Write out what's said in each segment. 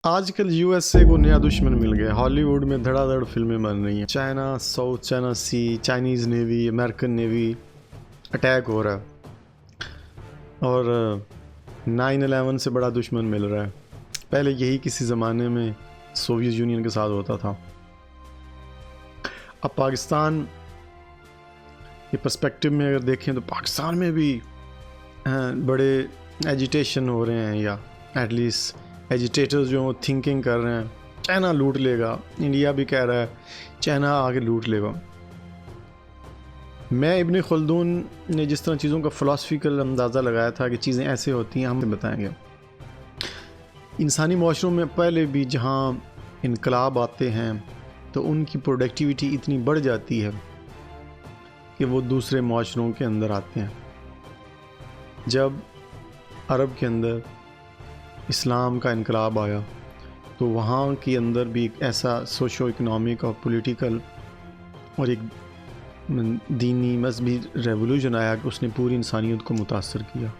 आजकल यूएसए को नया दुश्मन मिल गया। हॉलीवुड में धड़ाधड़ फिल्में बन रही हैं। China, South China Sea, Chinese navy, American navy attack हो रहा है और 9/11 से बड़ा दुश्मन मिल रहा है। पहले यही किसी ज़माने में सोवियत यूनियन के साथ होता था। अब पाकिस्तान के पर्सपेक्टिव में अगर देखें तो पाकिस्तान में भी बड़े एजिटेशन हो रहे हैं, या एटलीस्ट एजिटेटर्स जो थिंकिंग कर रहे हैं चाइना लूट लेगा। इंडिया भी कह रहा है चाइना आगे लूट लेगा। मैं इब्न खल्दून ने जिस तरह चीज़ों का फ़िलासफ़िकल अंदाज़ा लगाया था कि चीज़ें ऐसे होती हैं, हम बताएंगे। इंसानी माशरों में पहले भी जहाँ इनकलाब आते हैं तो उनकी प्रोडक्टिविटी इतनी बढ़ जाती है कि वो दूसरे माशरों के अंदर आते हैं। जब अरब के अंदर इस्लाम का इनकलाब आया तो वहाँ के अंदर भी एक ऐसा सोशो इकनॉमिक और पॉलिटिकल और एक दीनी मजहबी रेवोल्यूशन आया कि उसने पूरी इंसानियत को मुतासर किया।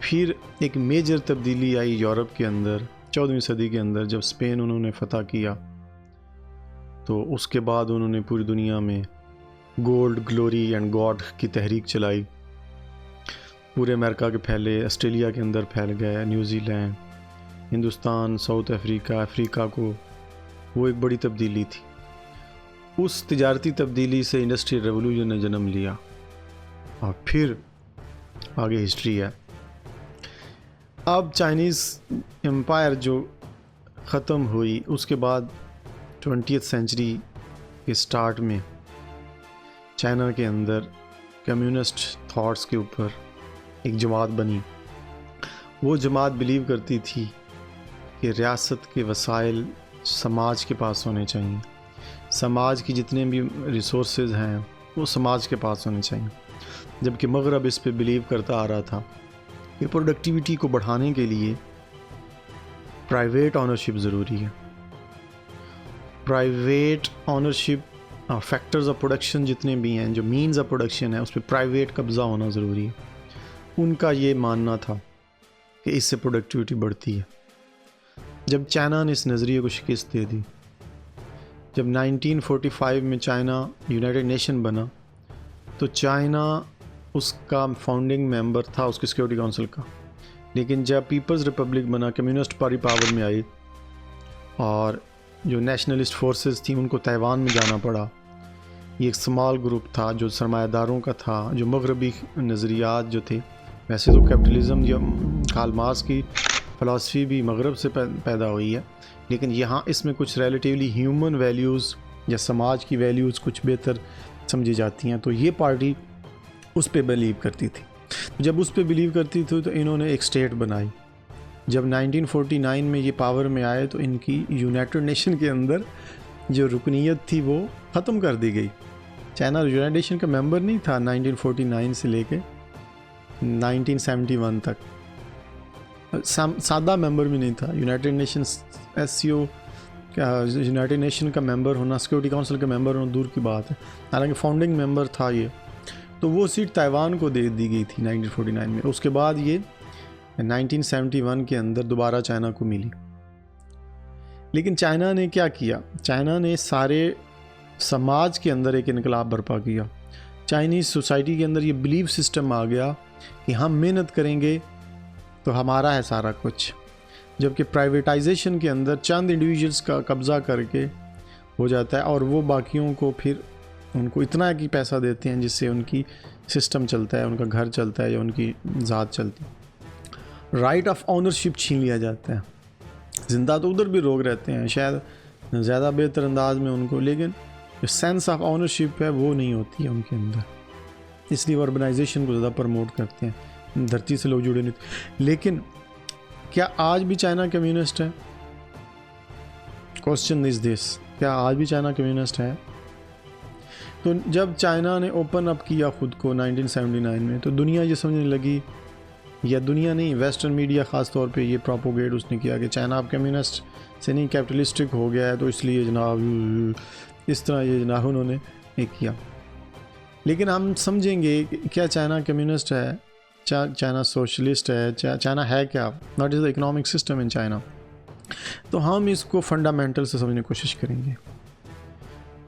फिर एक मेजर तब्दीली आई यूरोप के अंदर 14वीं सदी के अंदर, जब स्पेन उन्होंने फ़तह किया तो उसके बाद उन्होंने पूरी दुनिया में गोल्ड, ग्लोरी एंड गॉड की तहरीक चलाई। पूरे अमेरिका के फैले, ऑस्ट्रेलिया के अंदर फैल गए, न्यूजीलैंड, हिंदुस्तान, साउथ अफ्रीका को वो एक बड़ी तब्दीली थी। उस तिजारती तब्दीली से इंडस्ट्रियल रेवोल्यूशन ने जन्म लिया और फिर आगे हिस्ट्री है। अब चाइनीज़ एम्पायर जो ख़त्म हुई उसके बाद 20th सेंचुरी के स्टार्ट में चाइना के अंदर कम्युनिस्ट थॉट्स के ऊपर एक जमात बनी। वो जमात बिलीव करती थी कि रियासत के वसाइल समाज के पास होने चाहिए, समाज की जितने भी रिसोर्सेज हैं वो समाज के पास होने चाहिए। जबकि मगरब इस पे बिलीव करता आ रहा था कि प्रोडक्टिविटी को बढ़ाने के लिए प्राइवेट ऑनरशिप ज़रूरी है। Private ownership factors of production जितने भी हैं, जो मीन्स ऑफ प्रोडक्शन है, उस पर प्राइवेट कब्ज़ा होना ज़रूरी है। उनका ये मानना था कि इससे प्रोडक्टिविटी बढ़ती है। जब चाइना ने इस नज़रिए को शिकस्त दे दी, जब 1945 में चाइना यूनाइटेड नेशन बना तो चाइना उसका फाउंडिंग मेंबर था उसके सिक्योरिटी काउंसिल का। लेकिन जब पीपल्स रिपब्लिक बना, कम्युनिस्ट पार्टी पावर में आई और जो नेशनलिस्ट फोर्सेस थी उनको ताइवान में जाना पड़ा। ये एक स्मॉल ग्रुप था जो सरमायादारों का था, जो मगरबी नज़रियात जो थे। वैसे तो कैपिटलिज़म या कार्ल मार्क्स की फ़िलासफ़ी भी मगरब से पैदा हुई है, लेकिन यहाँ इसमें कुछ रिलेटिवली ह्यूमन वैल्यूज़ या समाज की वैल्यूज़ कुछ बेहतर समझी जाती हैं। तो ये पार्टी उस पे बिलीव करती थी। जब उस पे बिलीव करती थी तो इन्होंने एक स्टेट बनाई। जब 1949 में ये पावर में आए तो इनकी यूनाइटेड नेशन के अंदर जो रुकनीत थी वो ख़त्म कर दी गई। चाइना यूनाइटेड नेशन का मेंबर नहीं था 1949 से लेके 1971 तक, सादा मेंबर भी नहीं था। यूनाइटेड नेशन SCO का, यूनाइटेड नेशन का मेंबर होना, सिक्योरिटी काउंसिल का मेंबर होना दूर की बात है, हालांकि फाउंडिंग मेंबर था ये। तो वो सीट ताइवान को दे दी गई थी 1949 में। उसके बाद ये 1971 के अंदर दोबारा चाइना को मिली। लेकिन चाइना ने क्या किया? चाइना ने सारे समाज के अंदर एक इनकलाब बर्पा किया। चाइनीज़ सोसाइटी के अंदर ये बिलीव सिस्टम आ गया कि हम मेहनत करेंगे तो हमारा है सारा कुछ। जबकि प्राइवेटाइजेशन के अंदर चंद इंडिविजुअल्स का कब्ज़ा करके हो जाता है और वो बाकियों को फिर उनको इतना कि पैसा देते हैं जिससे उनकी सिस्टम चलता है, उनका घर चलता है या उनकी ज़ात चलती है। राइट ऑफ ऑनरशिप छीन लिया जाता है। ज़िंदा तो उधर भी लोग रहते हैं शायद ज़्यादा बेहतर अंदाज में उनको, लेकिन जो सेंस ऑफ ऑनरशिप है वो नहीं होती है उनके अंदर। इसलिए अर्बनाइजेशन को ज़्यादा प्रमोट करते हैं, धरती से लोग जुड़े नहीं। लेकिन क्या आज भी चाइना कम्युनिस्ट है? क्वेश्चन इज दिस, क्या आज भी चाइना कम्युनिस्ट है? तो जब चाइना ने ओपन अप किया ख़ुद को 1979 में तो दुनिया ये समझने लगी, या दुनिया नहीं, वेस्टर्न मीडिया ख़ास तौर पे ये प्रोपोगेट उसने किया कि चाइना अब कम्युनिस्ट से नहीं कैपिटलिस्टिक हो गया है, तो इसलिए जनाब इस तरह ये जनाब उन्होंने एक किया। लेकिन हम समझेंगे क्या चाइना कम्युनिस्ट है, चाइना सोशलिस्ट है, चाइना है क्या? What is the economic system in China? तो हम इसको फंडामेंटल से समझने की कोशिश करेंगे।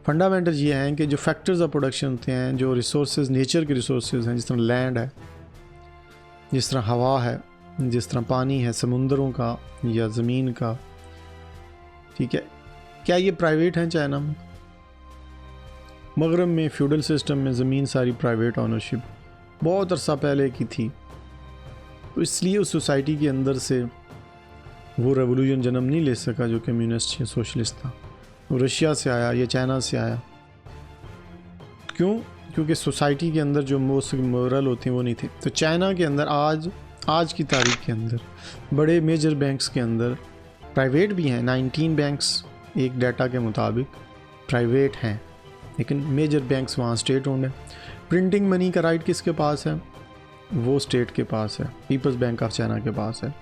फंडामेंटल ये हैं कि जो फैक्टर्स ऑफ प्रोडक्शन होते हैं, जो रिसोर्सेज नेचर के रिसोर्सेज हैं, जिस तरह लैंड है, जिस तरह हवा है, जिस तरह पानी है समुंदरों का या ज़मीन का, ठीक है, क्या ये प्राइवेट हैं चाइना में? मगरब में फ्यूडल सिस्टम में ज़मीन सारी प्राइवेट ऑनरशिप बहुत अरसा पहले की थी, तो इसलिए उस सोसाइटी के अंदर से वो रेवोल्यूशन जन्म नहीं ले सका जो कम्युनिस्ट या सोशलिस्ट था। वो रशिया से आया या चाइना से आया। क्यों? क्योंकि सोसाइटी के अंदर जो मोस्ट मोरल होते हैं वो नहीं थे। तो चाइना के अंदर आज की तारीख के अंदर बड़े मेजर बैंक्स के अंदर प्राइवेट भी हैं। 19 बैंक्स एक डाटा के मुताबिक प्राइवेट हैं, लेकिन मेजर बैंक्स वहाँ स्टेट ओन्ड है। प्रिंटिंग मनी का राइट किसके पास है? वो स्टेट के पास है, पीपल्स बैंक ऑफ चाइना के पास है।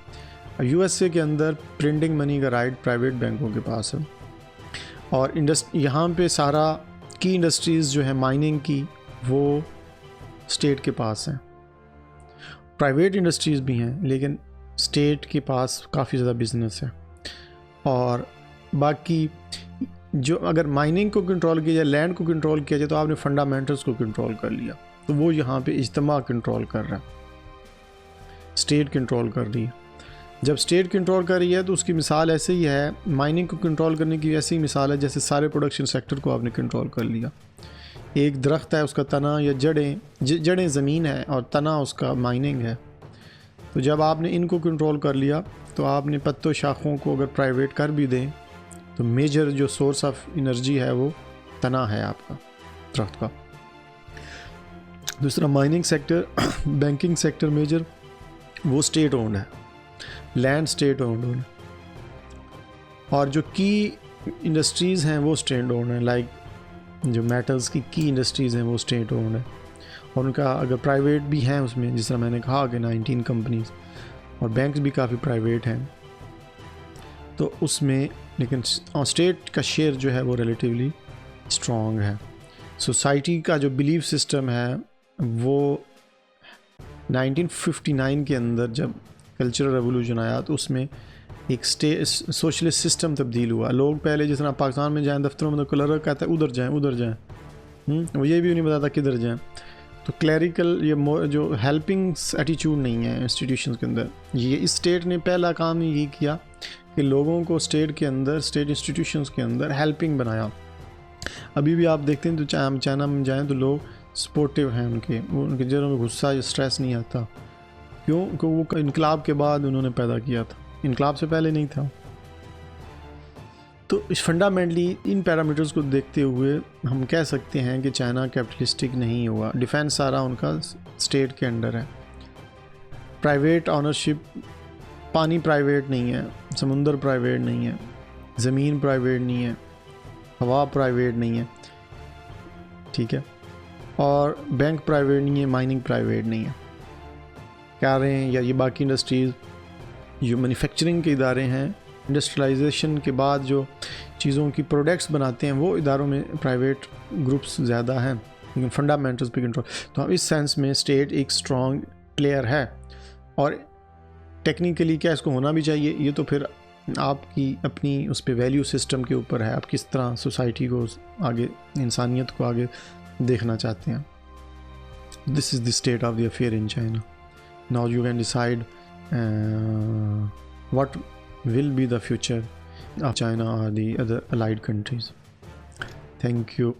यूएसए के अंदर प्रिंटिंग मनी का राइट प्राइवेट बैंकों के पास है। और यहाँ पे सारा की इंडस्ट्रीज़ जो है माइनिंग की, वो स्टेट के पास है। प्राइवेट इंडस्ट्रीज़ भी हैं, लेकिन स्टेट के पास काफ़ी ज़्यादा बिजनेस है। और बाकी जो अगर माइनिंग को कंट्रोल किया जाए, लैंड को कंट्रोल किया जाए, तो आपने फंडामेंटल्स को कंट्रोल कर लिया। तो वो यहाँ पे इज्तिमा कंट्रोल कर रहा है, स्टेट कंट्रोल कर रही है। जब स्टेट कंट्रोल कर रही है तो उसकी मिसाल ऐसे ही है, माइनिंग को कंट्रोल करने की ऐसी ही मिसाल है जैसे सारे प्रोडक्शन सेक्टर को आपने कंट्रोल कर लिया। एक दरख्त है, उसका तना या जड़ें ज़मीन है और तना उसका माइनिंग है। तो जब आपने इनको कंट्रोल कर लिया तो आपने पत्तों शाखों को अगर प्राइवेट कर भी दें तो मेजर जो सोर्स ऑफ एनर्जी है वो तना है आपका दरख्त का। दूसरा mining sector, banking sector major वो स्टेट ओन्ड है, लैंड स्टेट ओन्ड है। और जो की इंडस्ट्रीज़ हैं वो स्टेट ओन्ड है, लाइक जो मेटल्स की इंडस्ट्रीज़ हैं वो स्टेट ओन्ड है। और उनका अगर प्राइवेट भी हैं उसमें, जिस तरह मैंने कहा कि 19 कंपनीज, और बैंक्स भी काफ़ी प्राइवेट हैं, तो उसमें लेकिन स्टेट का शेयर जो है वो रिलेटिवली स्ट्रॉन्ग है। सोसाइटी का जो बिलीफ सिस्टम है वो 1959 के अंदर जब कल्चरल रेवोल्यूशन आया तो उसमें एक सोशलिस्ट सिस्टम तब्दील हुआ। लोग पहले जिस तरह पाकिस्तान में जाएं दफ्तरों में तो क्लर्क कहता है उधर जाएं, वो ये भी नहीं बताता किधर जाएं। तो क्लैरिकल ये जो हेल्पिंग एटीट्यूड नहीं है इंस्टीट्यूशंस के अंदर। ये इस स्टेट ने पहला काम ये किया कि लोगों को स्टेट के अंदर, स्टेट इंस्टीट्यूशंस के अंदर हेल्पिंग बनाया। अभी भी आप देखते हैं तो चाइना में जाएं तो लोग सपोर्टिव हैं, उनके चेहरों में गुस्सा या स्ट्रेस नहीं आता। क्यों? क्योंकि वो इनकलाब के बाद उन्होंने पैदा किया था, इनकलाब से पहले नहीं था। तो इस फंडामेंटली इन पैरामीटर्स को देखते हुए हम कह सकते हैं कि चाइना कैपिटलिस्टिक नहीं हुआ। डिफेंस सारा उनका स्टेट के अंडर है। प्राइवेट ऑनरशिप, पानी प्राइवेट नहीं है, समुंदर प्राइवेट नहीं है, ज़मीन प्राइवेट नहीं है, हवा प्राइवेट नहीं है, ठीक है, और बैंक प्राइवेट नहीं है, माइनिंग प्राइवेट नहीं है। क्या रहे हैं या ये बाकी इंडस्ट्रीज़ जो मैन्युफैक्चरिंग के इदारे हैं, इंडस्ट्रियलाइजेशन के बाद जो चीज़ों की प्रोडक्ट्स बनाते हैं वो इदारों में प्राइवेट ग्रुप्स ज़्यादा हैं, लेकिन फंडामेंटल्स पे कंट्रोल। तो इस सेंस में स्टेट एक स्ट्रॉन्ग प्लेयर है। और टेक्निकली क्या इसको होना भी चाहिए, ये तो फिर आपकी अपनी उस पर वैल्यू सिस्टम के ऊपर है, आप किस तरह सोसाइटी को आगे, इंसानियत को आगे देखना चाहते हैं। This is the state of the affair in China. Now you can decide what will be the future of China or the other allied countries. Thank you.